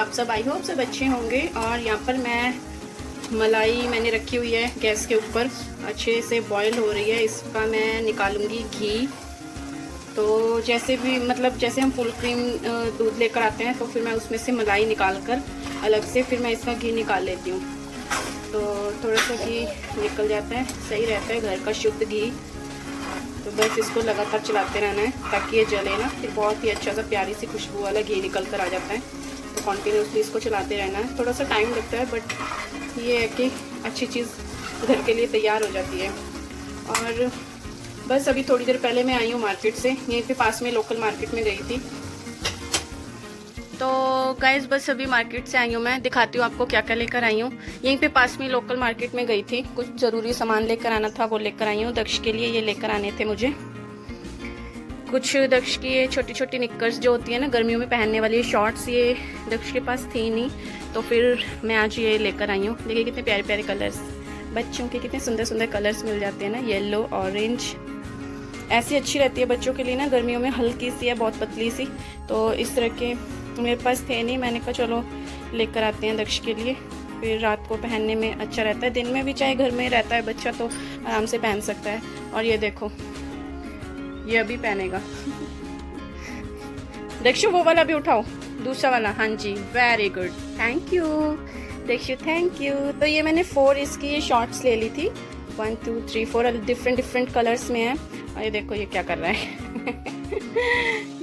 आप सब I hope सब अच्छे होंगे। और यहाँ पर मैं मलाई मैंने रखी हुई है गैस के ऊपर, अच्छे से बॉईल हो रही है। इसका मैं निकालूंगी घी। तो जैसे भी मतलब जैसे हम फुल क्रीम दूध लेकर आते हैं तो फिर मैं उसमें से मलाई निकाल कर अलग से फिर मैं इसका घी निकाल लेती हूँ। तो थोड़ा सा घी निकल जाता है, सही रहता है घर का शुद्ध घी। तो बस इसको लगातार चलाते रहना है ताकि ये जले ना, फिर बहुत ही अच्छा सा प्यारी सी खुशबू वाला घी निकल कर आ जाता है। तो कॉन्टीन्यूसली इसको चलाते रहना है। थोड़ा सा टाइम लगता है बट ये है कि अच्छी चीज़ घर के लिए तैयार हो जाती है। और बस अभी थोड़ी देर पहले मैं आई हूँ मार्केट से, यहीं पे पास में लोकल मार्केट में गई थी। तो गाइस बस अभी मार्केट से आई हूँ, मैं दिखाती हूँ आपको क्या क्या लेकर आई हूँ। यहीं पे पास में लोकल मार्केट में गई थी, कुछ ज़रूरी सामान लेकर आना था वो लेकर आई हूँ। दक्ष के लिए ये लेकर आने थे मुझे कुछ, दक्ष की ये छोटी छोटी निक्कर्स जो होती है ना गर्मियों में पहनने वाली शॉर्ट्स, ये दक्ष के पास थी नहीं तो फिर मैं आज ये लेकर आई हूँ। देखिए कितने प्यारे प्यारे कलर्स, बच्चों के कितने सुंदर सुंदर कलर्स मिल जाते हैं ना, येलो ऑरेंज। ऐसी अच्छी रहती है बच्चों के लिए ना, गर्मियों में हल्की सी है बहुत पतली सी। तो इस तरह के मेरे पास थे नहीं, मैंने कहा चलो लेकर आते हैं दक्ष के लिए, फिर रात को पहनने में अच्छा रहता है। दिन में भी चाहे घर में रहता है बच्चा तो आराम से पहन सकता है। और ये देखो ये अभी पहनेगा दक्षु वो वाला भी उठाओ, दूसरा वाला। हाँ जी very good, thank you Dakshu, thank you. तो ये मैंने 4 इसकी ये शॉर्ट्स ले ली थी, 1 2 3 4 डिफरेंट कलर्स में है। और ये देखो ये क्या कर रहा है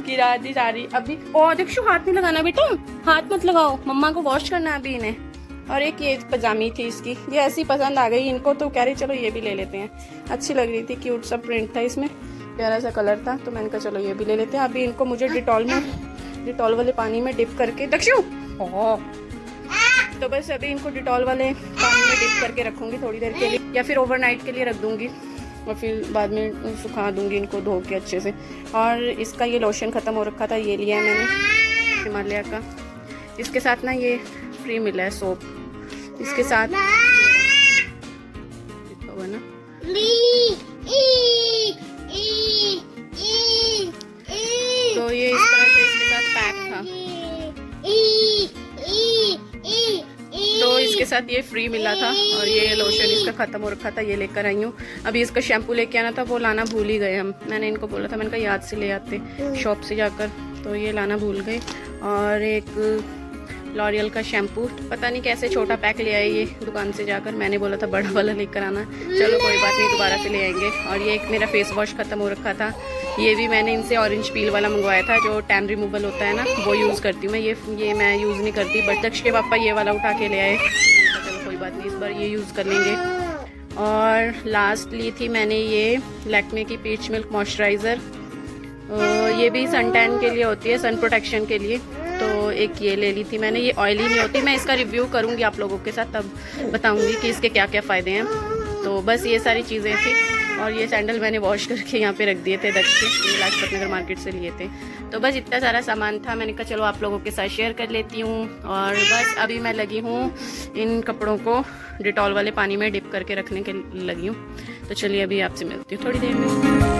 गिरा दी सारी अभी। ओ दक्षु हाथ नहीं लगाना बेटा, हाथ मत लगाओ, मम्मा को वॉश करना अभी इन्हें। और एक ये पजामी थी इसकी, ये ऐसी पसंद आ गई इनको तो कह रही चलो ये भी ले लेते हैं। अच्छी लग रही थी, क्यूट सा प्रिंट था इसमें, प्यारा सा कलर था, तो मैंने कहा चलो ये भी ले लेते हैं। अभी इनको मुझे डिटॉल वाले पानी में डिप करके, दक्षु तो बस अभी इनको डिटॉल वाले पानी में डिप करके रखूंगी थोड़ी देर के लिए, या फिर ओवरनाइट के लिए रख दूंगी और फिर बाद में सुखा दूंगी इनको धो के अच्छे से। और इसका ये लोशन ख़त्म हो रखा था, ये लिया है मैंने हिमालय का। इसके साथ ना ये फ्री मिला है सोप, इसके साथ ना तो ये इस तरह से इसके साथ पैक था, तो इसके साथ ये फ्री मिला था। और ये लोशन इसका ख़त्म हो रखा था, ये लेकर आई हूँ। अभी इसका शैम्पू लेके आना था, वो लाना भूल ही गए हम। मैंने इनको बोला था, मैंने कहा याद से ले आते शॉप से जाकर, तो ये लाना भूल गए। और एक लॉरियल का शैम्पू, पता नहीं कैसे छोटा पैक ले आए ये दुकान से जाकर, मैंने बोला था बड़ा वाला लेकर आना, चलो कोई बात नहीं दोबारा से ले आएंगे। और ये एक मेरा फेस वॉश ख़त्म हो रखा था, ये भी मैंने इनसे ऑरेंज पील वाला मंगवाया था जो टैन रिमूवल होता है ना, वो यूज़ करती हूँ मैं। ये मैं यूज़ नहीं करती, बट दक्ष के पापा ये वाला उठा के ले आए, चलो कोई बात नहीं इस बार ये यूज़ कर लेंगे। और लास्ट ली थी मैंने ये लैक्मे की पीच मिल्क मॉइस्चराइज़र, ये भी सन टैन के लिए होती है, सन प्रोटेक्शन के लिए। तो एक ये ले ली थी मैंने, ये ऑयली नहीं होती, मैं इसका रिव्यू करूँगी आप लोगों के साथ, तब बताऊँगी कि इसके क्या क्या फ़ायदे हैं। तो बस ये सारी चीज़ें थी। और ये सैंडल मैंने वॉश करके यहाँ पे रख दिए थे दक्ष के, ये लाजपत नगर मार्केट से लिए थे। तो बस इतना सारा सामान था, मैंने कहा चलो आप लोगों के साथ शेयर कर लेती हूँ। और बस अभी मैं लगी हूँ इन कपड़ों को डिटॉल वाले पानी में डिप करके रखने के लगी हूँ। तो चलिए अभी आपसे मिलती हूँ थोड़ी देर में।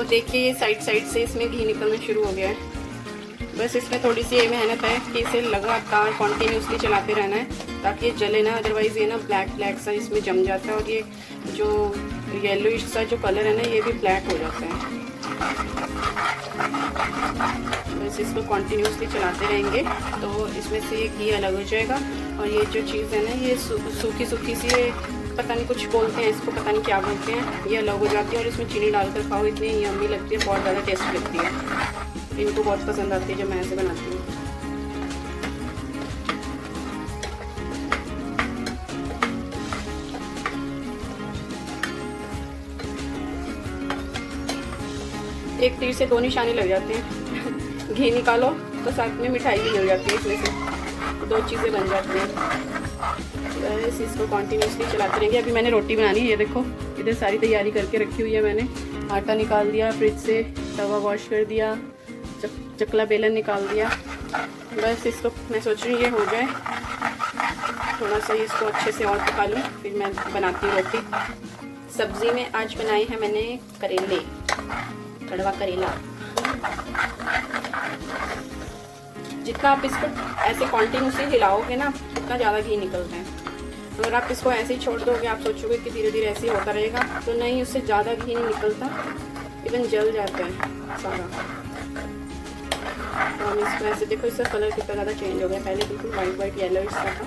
देखिए ये साइड से इसमें घी निकलना शुरू हो गया है। बस इसमें थोड़ी सी ये मेहनत है कि इसे लगातार कॉन्टीन्यूसली चलाते रहना है ताकि ये जले ना, अदरवाइज़ ये ना ब्लैक सा इसमें जम जाता है और ये जो येलोइश सा जो कलर है ना ये भी ब्लैक हो जाता है। बस इसको कॉन्टीन्यूसली चलाते रहेंगे तो इसमें से ये घी अलग हो जाएगा। और ये जो चीज़ है ना ये सूखी सी, पता नहीं कुछ बोलते हैं इसको, पता नहीं क्या बोलते हैं, ये अलग हो जाती है। और इसमें चीनी डालकर खाओ, इतनी यम्मी लगती है, बहुत ज़्यादा टेस्टी लगती है। इनको बहुत पसंद आती है जब मैं ऐसे बनाती हूँ। एक तीर से 2 निशाने लग जाते हैं घी निकालो तो साथ में मिठाई भी मिल जाती है, इसमें से 2 चीज़ें बन जाती हैं। बस इसको कंटिन्यूसली चलाते रहेंगे। अभी मैंने रोटी बनानी है, ये देखो इधर सारी तैयारी करके रखी हुई है मैंने। आटा निकाल दिया फ्रिज से, तवा वॉश कर दिया, चकला बेलन निकाल दिया। बस इसको मैं सोच रही हूँ ये हो जाए, थोड़ा सा इसको अच्छे से और पका लूँ, फिर मैं बनाती हूँ रोटी। सब्जी में आज बनाए हैं मैंने करेले, कड़वा करेला। जितना आप इसको ऐसे कंटिन्यूसली हिलाओगे ना उतना ज़्यादा घी निकलता है। अगर आप इसको ऐसे ही छोड़ दोगे, आप सोचोगे कि धीरे धीरे ऐसे ही होता रहेगा, तो नहीं, उससे ज़्यादा घी नहीं निकलता, इवन जल जाता है सारा। तो हम इसको ऐसे देखो, इसका कलर कितना ज़्यादा चेंज हो गया। पहले बिल्कुल वाइट वाइट येलो सा था,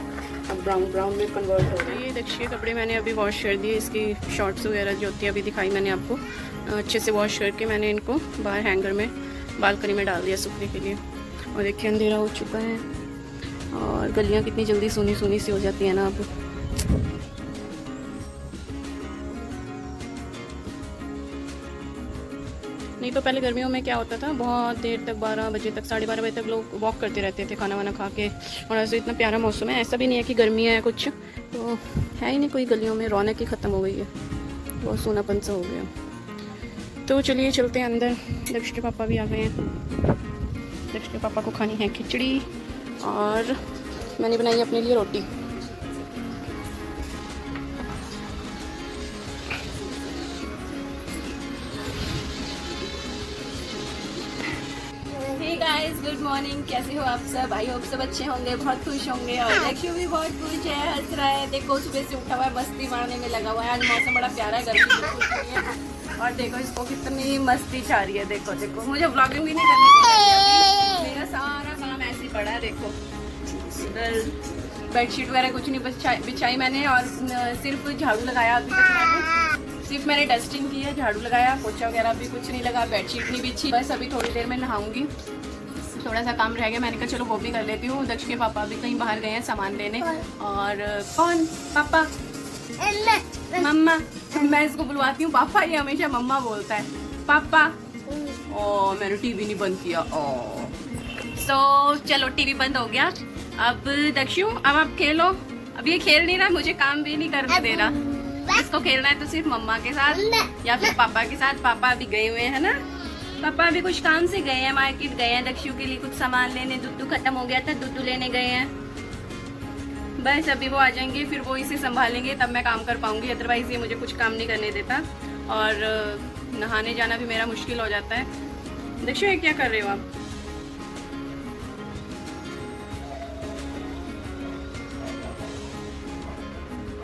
अब ब्राउन ब्राउन में कन्वर्ट हो गया। ये देखिए कपड़े मैंने अभी वॉश कर दिए, इसकी शॉर्ट्स वगैरह जो होती है अभी दिखाई मैंने आपको। अच्छे से वॉश करके मैंने इनको बाहर हैंगर में बालकनी में डाल दिया सूखने के लिए। और देखिए अंधेरा हो चुका है और गलियाँ कितनी जल्दी सूनी सूनी सी हो जाती है ना अब। नहीं तो पहले गर्मियों में क्या होता था, बहुत देर तक 12 बजे तक, 12:30 बजे तक लोग वॉक करते रहते थे खाना वाना खा के। और ऐसे इतना प्यारा मौसम है, ऐसा भी नहीं है कि गर्मी है कुछ, तो है ही नहीं कोई, गलियों में रौनक ही ख़त्म हो गई है, बहुत सूनापन सा हो गया। तो चलिए चलते हैं अंदर। दक्ष के पापा भी आ गए हैं। दक्ष के पापा को खानी है खिचड़ी और मैंने बनाई अपने लिए रोटी। हे गाइस, गुड मॉर्निंग, कैसे हो आप सब? आई होप सब अच्छे होंगे, बहुत खुश होंगे। और दक्षु भी बहुत खुश है, हंस रहा है। देखो सुबह से उठा हुआ है, मस्ती मारने में लगा हुआ है। आज मौसम बड़ा प्यारा है, गर्मी बिल्कुल नहीं है। और देखो इसको कितनी मस्ती छा रही है। देखो देखो, मुझे व्लॉगिंग भी नहीं करनी चाहिए, मेरा सारा काम ऐसे ही पड़ा है। देखो इधर बेडशीट वगैरह कुछ नहीं बिछाई मैंने, और सिर्फ झाड़ू लगाया अभी तक मैंने। सिर्फ मैंने डस्टिंग की है, झाड़ू लगाया, पोछा वगैरह भी कुछ नहीं लगा, बेडशीट नहीं बिछी। बस अभी थोड़ी देर में नहाऊंगी, थोड़ा सा काम रह गया, मैंने कहा चलो वो भी कर लेती हूँ। दक्ष के पापा भी कहीं बाहर गए हैं सामान लेने। और कौन? पापा? मम्मा। मैं इसको बुलवाती हूँ पापा, ये हमेशा मम्मा बोलता है, पापा। ओ मैंने टीवी नहीं बंद किया। चलो टीवी बंद हो गया। अब दक्षु, अब आप खेलो। अब ये खेल नहीं रहा, मुझे काम भी नहीं करने दे रहा। इसको खेलना है तो सिर्फ मम्मा के साथ या फिर पापा के साथ। पापा अभी गए हुए हैं ना, पापा अभी कुछ काम से गए हैं, मार्केट गए हैं दक्षु के लिए कुछ सामान लेने। दूध खत्म हो गया था, दूध लेने गए हैं। बस अभी वो आ जाएंगे, फिर वो इसे संभालेंगे, तब मैं काम कर पाऊंगी। अदरवाइज ये मुझे कुछ काम नहीं करने देता, और नहाने जाना भी मेरा मुश्किल हो जाता है। दक्षु ये क्या कर रहे हो आप?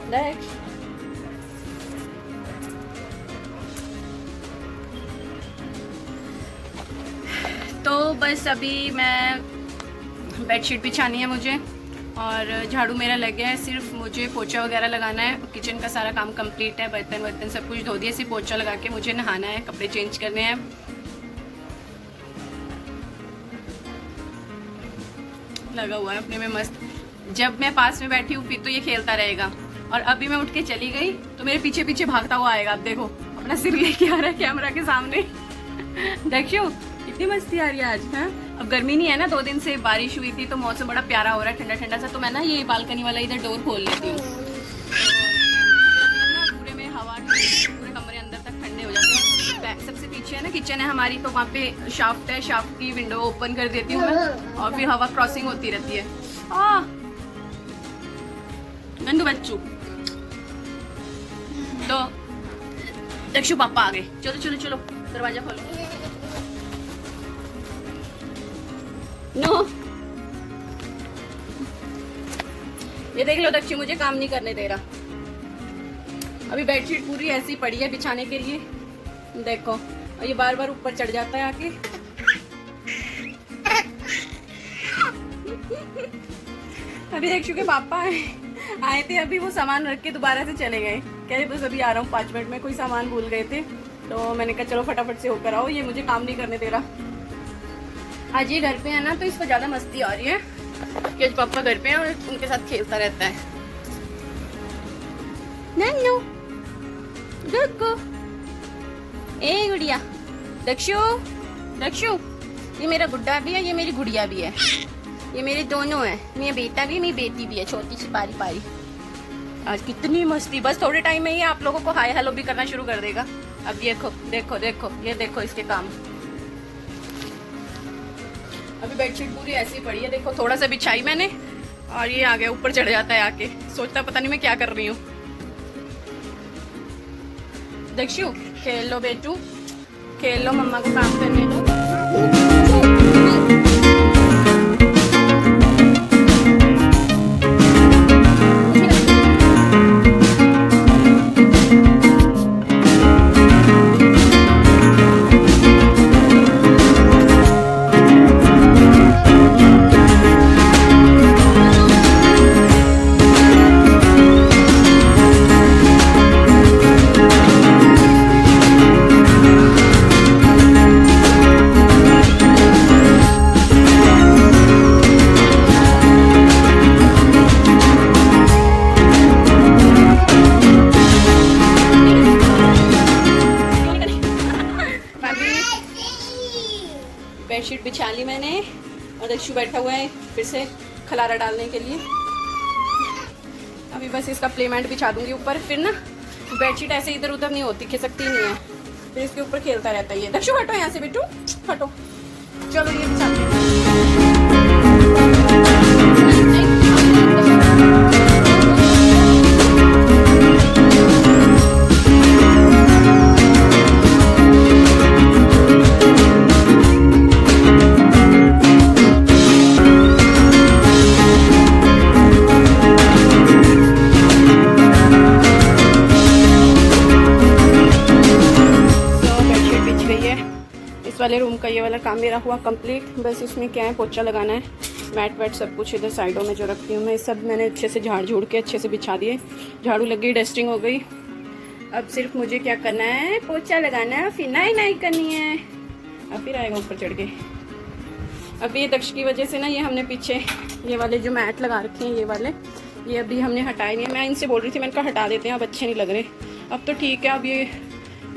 दक्ष, तो बस अभी मैं बेडशीट बिछानी है मुझे, और झाड़ू मेरा लग गया है। सिर्फ मुझे पोछा वगैरह लगाना है। किचन का सारा काम कंप्लीट है, बर्तन वर्तन सब कुछ धो दिए। सिर्फ पोछा लगा के मुझे नहाना है, कपड़े चेंज करने हैं। लगा हुआ है अपने में मस्त। जब मैं पास में बैठी हूँ फिर तो ये खेलता रहेगा, और अभी मैं उठ के चली गई तो मेरे पीछे पीछे भागता हुआ आएगा। अब देखो अपना सिर लेके आ रहा है कैमरा के सामने। देखियो इतनी मस्ती आ रही है आज। है अब गर्मी नहीं है ना, 2 दिन से बारिश हुई थी तो मौसम बड़ा प्यारा हो रहा है, ठंडा ठंडा सा। तो मैं ना ये बालकनी वाला इधर डोर खोल लेती हूँ, पूरे में हवा पूरे कमरे अंदर तक ठंडे हो जाते हैं। सबसे पीछे है ना किचन है हमारी, तो वहाँ पे शाफ्ट है, शाफ्ट की विंडो ओपन कर देती हूँ मैं, और फिर हवा क्रॉसिंग होती रहती है। गंदू बच्चू। तो दक्षु पापा आ गए, चलो चलो चलो दरवाजा खोलो। नो ये देख लो, दक्षु मुझे काम नहीं करने दे रहा। अभी बेडशीट पूरी ऐसी पड़ी है बिछाने के लिए, देखो। और ये बार बार ऊपर चढ़ जाता है आके। अभी दक्षु के पापा आए थे, अभी वो सामान रख के दोबारा से चले गए। कह रहे बस अभी आ रहा हूँ 5 मिनट में, कोई सामान भूल गए थे। तो मैंने कहा चलो फटाफट से होकर आओ, ये मुझे काम नहीं करने दे रहा। आज ये घर पे है ना, तो इसको ज्यादा मस्ती आ रही है कि आज पापा घर पे हैं और उनके साथ खेलता रहता है। नन्नू देखो, ए गुड़िया, दक्षु दक्षु, ये मेरा गुड्डा भी है, ये मेरी गुड़िया भी है, ये मेरे दोनों है। मेरा बेटा भी, मेरी बेटी भी है, छोटी सी पारी पारी। आज कितनी मस्ती, बस थोड़े टाइम में ही आप लोगों को हाय हेलो भी करना शुरू कर देगा। अब देखो देखो देखो, ये देखो इसके काम। अभी बेडशीट पूरी ऐसी पड़ी है, देखो थोड़ा सा बिछाई मैंने और ये आ गया ऊपर चढ़ जाता है आके, सोचता पता नहीं मैं क्या कर रही हूँ। दक्षु खेल लो बेटू, खेल लो, मम्मा को काम करने दो। बेडशीट बिछा ली मैंने और दक्षु बैठा हुआ है फिर से खलारा डालने के लिए। अभी बस इसका प्लेमेट बिछा दूंगी ऊपर, फिर ना बेडशीट ऐसे इधर उधर नहीं होती, खिसकती नहीं है, फिर इसके ऊपर खेलता रहता है ये। दक्षु हटो यहाँ से बेटू, हटो। चलो ये बिछाते हैं। वाले रूम का ये वाला काम मेरा हुआ कंप्लीट। बस इसमें क्या है, पोछा लगाना है, मैट वैट सब कुछ इधर साइडों में जो रखती हूँ मैं, सब मैंने अच्छे से झाड़ झूड़ के अच्छे से बिछा दिए। झाड़ू लग गई, डस्टिंग हो गई। अब सिर्फ मुझे क्या करना है, पोछा लगाना है, फिर नाई करनी है। अब फिर आएगा ऊपर चढ़ के। अब ये दक्ष की वजह से ना, ये हमने पीछे ये वाले जो मैट लगा रखे हैं, ये वाले, ये अभी हमने हटाए नहीं है। मैं इनसे बोल रही थी, मैंने कहा हटा देते हैं, अब अच्छे नहीं लग रहे। अब तो ठीक है, अब ये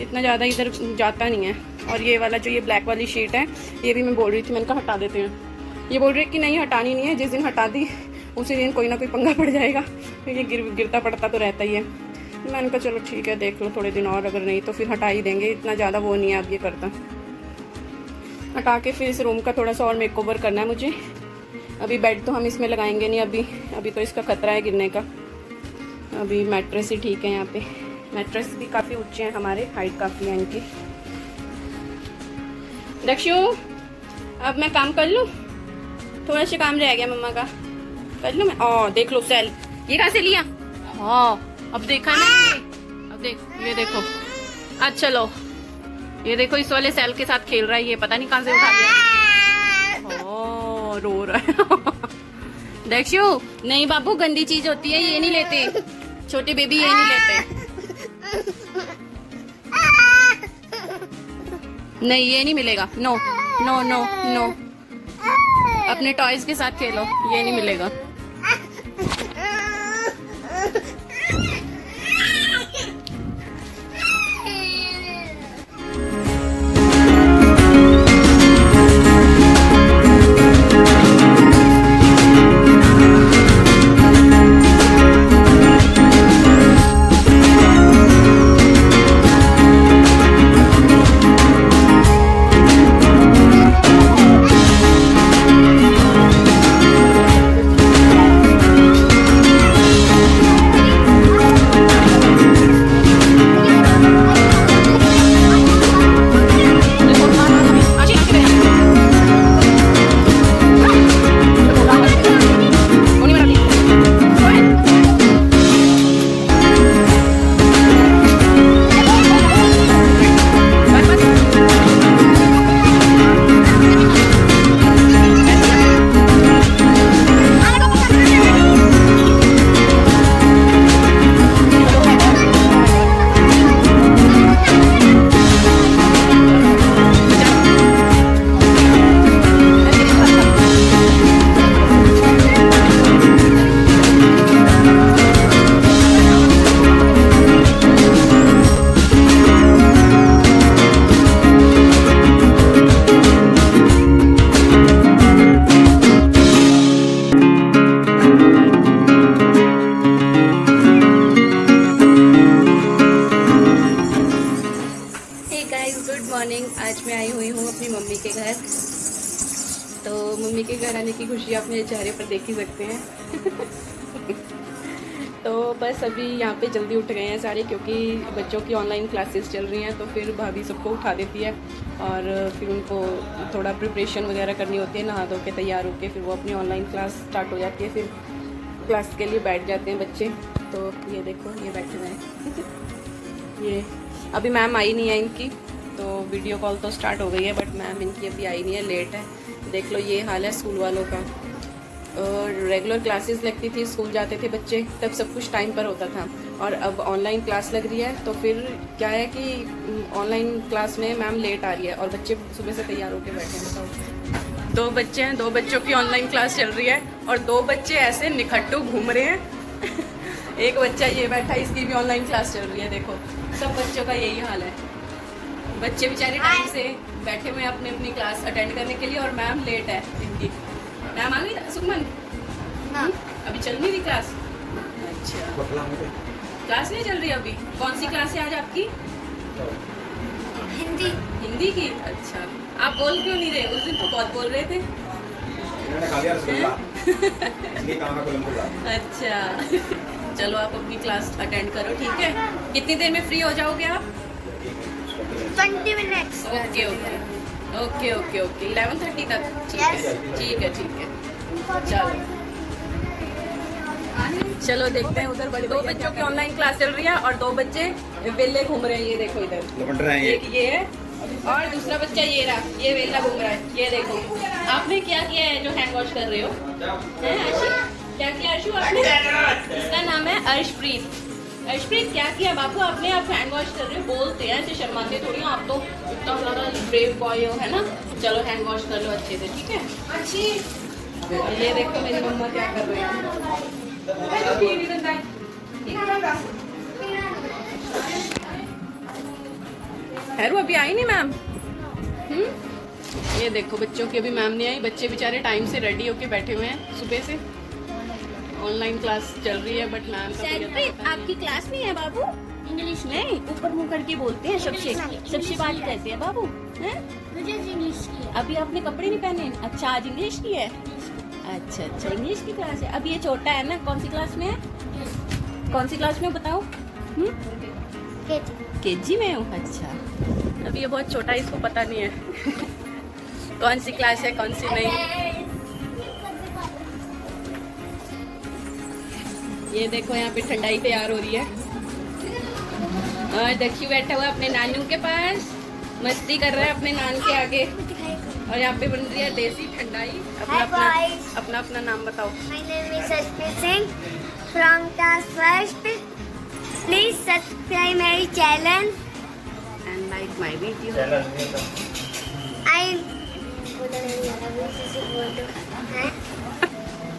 इतना ज़्यादा इधर जाता नहीं है। और ये वाला जो ये ब्लैक वाली शीट है, ये भी मैं बोल रही थी, मैंने कहा हटा देते हैं। ये बोल रही है कि नहीं हटानी नहीं है, जिस दिन हटा दी उसी दिन कोई ना कोई पंगा पड़ जाएगा, फिर ये गिरता पड़ता तो रहता ही है। मैंने कहा चलो ठीक है, देख लो थोड़े दिन और, अगर नहीं तो फिर हटा ही देंगे, इतना ज़्यादा वो नहीं है अब ये करता। हटा के फिर इस रूम का थोड़ा सा और मेकओवर करना है मुझे। अभी बेड तो हम इसमें लगाएंगे नहीं, अभी तो इसका खतरा है गिरने का। अभी मैट्रेस ही ठीक है, यहाँ पे मैट्रेस भी काफ़ी ऊंचे हैं हमारे, हाइट काफ़ी है इनकी। दक्षु अब मैं काम कर लूँ, थोड़ा सा काम रह गया मम्मा का, कर लूँ मैं। ओ देख लो सेल, ये कहाँ से लिया? हाँ अब देखा ना, अब देख, ये देखो। अच्छा लो, ये देखो इस वाले सेल के साथ खेल रहा है, ये पता नहीं कहाँ से उठा लिया। ओ रो रहा है। दक्षु नहीं बाबू, गंदी चीज होती है, ये नहीं लेते, छोटे बेबी ये नहीं लेते। नहीं ये नहीं मिलेगा, नो नो नो नो, अपने टॉयज के साथ खेलो, ये नहीं मिलेगा। चेहरे पर देख ही सकते हैं। तो बस अभी यहाँ पे जल्दी उठ गए हैं सारे, क्योंकि बच्चों की ऑनलाइन क्लासेस चल रही हैं, तो फिर भाभी सबको उठा देती है और फिर उनको थोड़ा प्रिपरेशन वगैरह करनी होती है, नहा धो के तैयार होके फिर वो अपनी ऑनलाइन क्लास स्टार्ट हो जाती है, फिर क्लास के लिए बैठ जाते हैं बच्चे। तो ये देखो ये बैठे हुए हैं। ये अभी मैम आई नहीं है इनकी, तो वीडियो कॉल तो स्टार्ट हो गई है बट मैम इनकी अभी आई नहीं है, लेट है। देख लो ये हाल है स्कूल वालों का। और रेगुलर क्लासेस लगती थी, स्कूल जाते थे बच्चे, तब सब कुछ टाइम पर होता था, और अब ऑनलाइन क्लास लग रही है तो फिर क्या है कि ऑनलाइन क्लास में मैम लेट आ रही है और बच्चे सुबह से तैयार होकर बैठे हैं। 2 बच्चे हैं, 2 बच्चों की ऑनलाइन क्लास चल रही है और 2 बच्चे ऐसे निखट्टू घूम रहे हैं। एक बच्चा ये बैठा है, इसकी भी ऑनलाइन क्लास चल रही है। देखो सब बच्चों का यही हाल है, बच्चे बेचारे टाइम से बैठे हुए हैं अपनी अपनी क्लास अटेंड करने के लिए और मैम लेट है इनकी। मैम आ गई सुखमन? हाँ। अभी चल नहीं रही क्लास? अच्छा, क्लास नहीं चल रही अभी? कौन सी क्लास है आज आपकी? हिंदी। हिंदी की? अच्छा, आप बोल क्यों नहीं रहे? उस दिन तो बहुत बोल रहे थे। अच्छा, चलो आप अपनी क्लास अटेंड करो, ठीक है? कितनी देर में फ्री हो जाओगे आप? 20 minutes. Okay okay okay okay okay 11:30 तक? ठीक है ठीक है ठीक है। चलो देखते हैं उधर 2 बच्चों की ऑनलाइन क्लास चल रही है और 2 बच्चे वेले घूम रहे हैं। ये देखो इधर एक ये है और दूसरा बच्चा ये रहा, ये वेला घूम रहा है। ये देखो आपने क्या किया है जो हैंड वॉश कर रहे हो? हैं अर्शी? क्या किया अर्शु आपने? इसका नाम है अर्शप्रीत। अर्शप्रीत क्या किया बाबू आपने? आप हैंड वॉश कर रहे हो, बोलते हैं ऐसे शर्माते थोड़ी हो, आप तो इतना ज़्यादा ब्रेव बॉय हो, है ना? चलो हैंड वॉश कर लो अच्छे से, ठीक है? अच्छी। ये देखो मेरी मम्मा क्या कर रही है। हैरू अभी आई नहीं मैम? ये देखो बच्चों की अभी मैम नहीं आई, बच्चे बेचारे टाइम से रेडी होके बैठे हुए हैं सुबह से। ऑनलाइन क्लास चल रही है बट मैम आपकी क्लास में है बाबू? इंग्लिश नहीं, ऊपर मुंह करके बोलते हैं, सबसे बात करते हैं बाबू। हैं? मुझे इंग्लिश की। अभी आपने कपड़े नहीं पहने? अच्छा आज इंग्लिश की है। अच्छा अच्छा इंग्लिश की क्लास है। अभी ये छोटा है ना, कौन सी क्लास में है? कौन सी क्लास में बताओ? केजी में हूँ। अच्छा अभी ये बहुत छोटा है, इसको पता नहीं है कौन सी क्लास है कौन सी नहीं। ये देखो यहाँ पे ठंडाई तैयार हो रही है और दक्षु बैठा हुआ अपने नानू के पास, मस्ती कर रहा है अपने नान के आगे। और यहाँ पे बन रही है देसी ठंडाई। अपना नाम बताओ। My name is Ashpreet Singh from class first. Please subscribe my channel and like my video.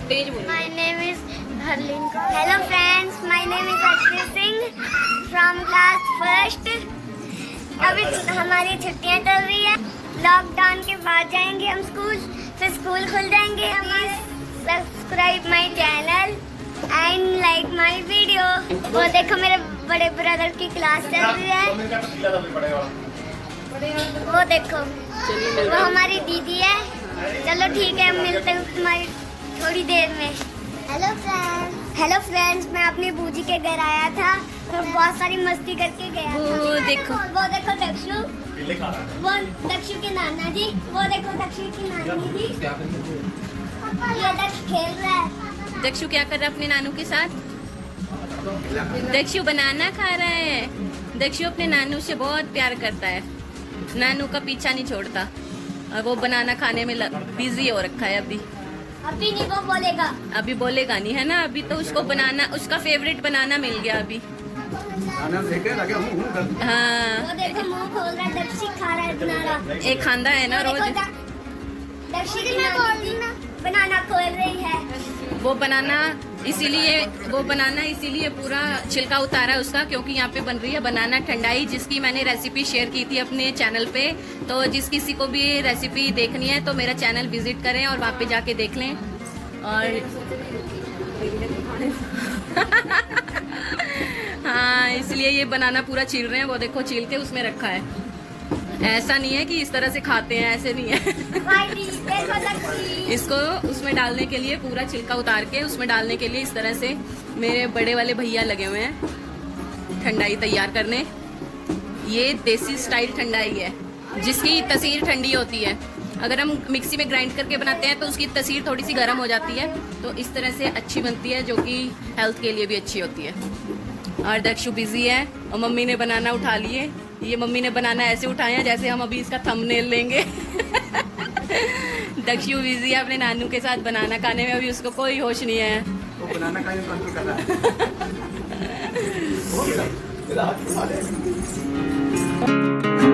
तेज बोलो। My name is Harleen. Hello friends, my name is Ashpreet Singh from class first. अभी हमारी छुट्टियां चल रही है, लॉकडाउन के बाद जाएंगे हम स्कूल, फिर स्कूल खुल जाएंगे। Subscribe my channel and like my video. वो देखो मेरे बड़े ब्रदर की क्लास चल रही है, वो देखो वो हमारी दीदी है। चलो ठीक है, मिलते हैं तुम्हारी थोड़ी देर में। हेलो फ्रेंड्स, मैं अपनी बूजी के घर आया था तो बहुत सारी मस्ती करके गया था। वो देखो दक्षु, वो दक्षु के नाना जी, वो देखो दक्षु की नानी जी। ये दक्ष खेल रहा है। दक्षु क्या कर रहा है अपने नानू के साथ? दक्षु बनाना खा रहा है। दक्षु अपने नानू से बहुत प्यार करता है, नानू का पीछा नहीं छोड़ता और वो बनाना खाने में बिजी हो रखा है। अभी नहीं वो बोलेगा, अभी बोलेगा नहीं है ना, अभी तो उसको बनाना, उसका फेवरेट बनाना मिल गया अभी। हाँ वो देखो मुंह खोल रहा है, दक्षी खा रहा है बनाना। एक खांदा है ना रोज। दक्षी की नानी बनाना खोल रही है। वो बनाना इसीलिए पूरा छिलका उतारा है उसका, क्योंकि यहाँ पे बन रही है बनाना ठंडाई, जिसकी मैंने रेसिपी शेयर की थी अपने चैनल पे। तो जिस किसी को भी रेसिपी देखनी है तो मेरा चैनल विजिट करें और वहाँ पे जाके देख लें। और हाँ, इसलिए ये बनाना पूरा छील रहे हैं, वो देखो छील के उसमें रखा है। ऐसा नहीं है कि इस तरह से खाते हैं, ऐसे नहीं है। देखो लक्ष्मी। इसको उसमें डालने के लिए पूरा छिलका उतार के उसमें डालने के लिए इस तरह से मेरे बड़े वाले भैया लगे हुए हैं ठंडाई तैयार करने। ये देसी स्टाइल ठंडाई है जिसकी तसीर ठंडी होती है। अगर हम मिक्सी में ग्राइंड करके बनाते हैं तो उसकी तसीर थोड़ी सी गर्म हो जाती है, तो इस तरह से अच्छी बनती है, जो कि हेल्थ के लिए भी अच्छी होती है। और दक्षु बिजी है और मम्मी ने बनाना उठा लिए। ये मम्मी ने बनाना ऐसे उठाया जैसे हम अभी इसका थंबनेल लेंगे। दक्षु बिजी है अपने नानू के साथ बनाना खाने में, अभी उसको कोई होश नहीं है। वो बनाना खाने में कंट्रोल कर रहा है।